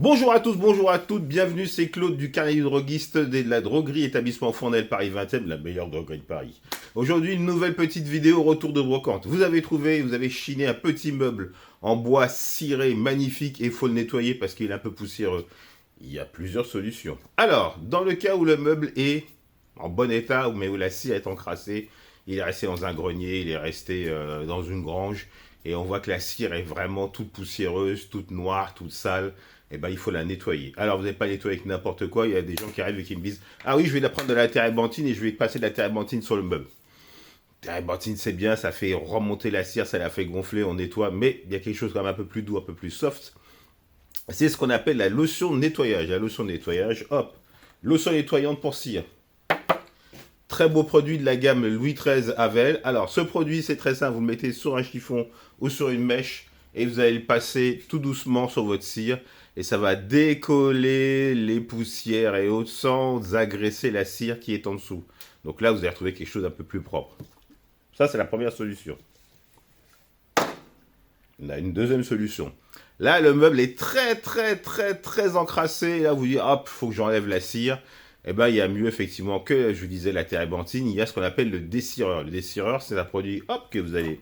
Bonjour à tous, bonjour à toutes, bienvenue, c'est Claude du carnet du droguiste de la droguerie établissement Fournel Paris 20e, la meilleure droguerie de Paris. Aujourd'hui, une nouvelle petite vidéo retour de brocante. Vous avez chiné un petit meuble en bois ciré, magnifique, et il faut le nettoyer parce qu'il est un peu poussiéreux. Il y a plusieurs solutions. Alors, dans le cas où le meuble est en bon état, mais où la cire est encrassée, il est resté dans un grenier, il est resté dans une grange, et on voit que la cire est vraiment toute poussiéreuse, toute noire, toute sale, et ben il faut la nettoyer. Alors vous n'allez pas nettoyer avec n'importe quoi, il y a des gens qui arrivent et qui me disent « Ah oui, je vais prendre de la térébenthine et je vais passer de la térébenthine sur le meuble. » Térébenthine c'est bien, ça fait remonter la cire, ça la fait gonfler, on nettoie, mais il y a quelque chose quand même un peu plus doux, un peu plus soft. C'est ce qu'on appelle la lotion de nettoyage. La lotion de nettoyage, hop, lotion nettoyante pour cire. Très beau produit de la gamme Louis XIII Havel. Alors, ce produit, c'est très simple. Vous le mettez sur un chiffon ou sur une mèche et vous allez le passer tout doucement sur votre cire. Et ça va décoller les poussières et autres sans agresser la cire qui est en dessous. Donc là, vous allez retrouver quelque chose d'un peu plus propre. Ça, c'est la première solution. On a une deuxième solution. Là, le meuble est très encrassé. Et là, vous dites, hop, il faut que j'enlève la cire. Eh bien, il y a mieux, effectivement, que, je vous disais, la térébenthine. Il y a ce qu'on appelle le dessireur. Le dessireur, c'est un produit, hop, que vous allez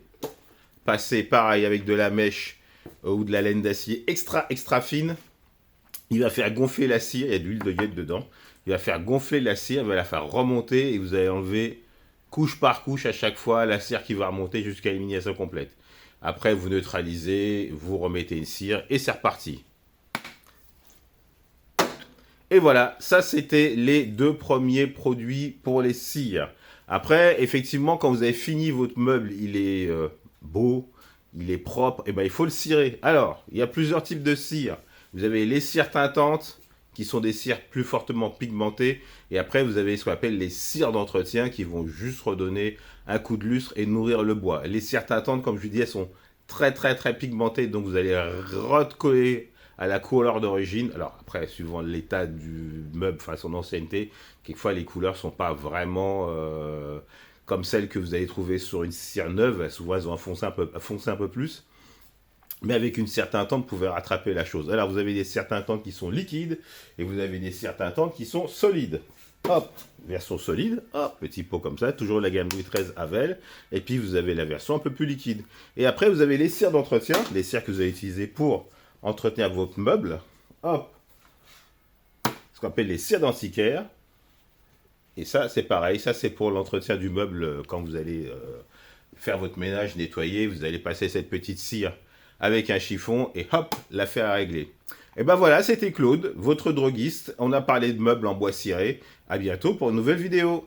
passer, pareil, avec de la mèche ou de la laine d'acier extra fine. Il va faire gonfler la cire. Il y a de l'huile de guêpe dedans. Il va faire gonfler la cire. Il va la faire remonter. Et vous allez enlever, couche par couche, à chaque fois, la cire qui va remonter jusqu'à l'élimination complète. Après, vous neutralisez, vous remettez une cire et c'est reparti. Et voilà, ça c'était les deux premiers produits pour les cires. Après, effectivement, quand vous avez fini votre meuble, il est beau, il est propre, et ben il faut le cirer. Alors, il y a plusieurs types de cires. Vous avez les cires teintantes, qui sont des cires plus fortement pigmentées. Et après, vous avez ce qu'on appelle les cires d'entretien, qui vont juste redonner un coup de lustre et nourrir le bois. Les cires teintantes, comme je vous disais, sont très pigmentées, donc vous allez recoller à la couleur d'origine. Alors après, suivant l'état du meuble, enfin son ancienneté, quelquefois les couleurs sont pas vraiment comme celles que vous allez trouver sur une cire neuve. Souvent elles ont foncé un peu plus. Mais avec une cire teintante, vous pouvez rattraper la chose. Alors vous avez des cires teintantes qui sont liquides et vous avez des cires teintantes qui sont solides. Hop, version solide, hop, petit pot comme ça, toujours la gamme Louis XIII Havel. Et puis vous avez la version un peu plus liquide. Et après vous avez les cires d'entretien, les cires que vous allez utiliser pour entretenir votre meuble. Hop, ce qu'on appelle les cires d'antiquaire. Et ça c'est pareil, ça c'est pour l'entretien du meuble quand vous allez faire votre ménage, nettoyer. Vous allez passer cette petite cire avec un chiffon et hop, l'affaire à régler. Et ben voilà, c'était Claude, votre droguiste. On a parlé de meubles en bois ciré. À bientôt pour une nouvelle vidéo.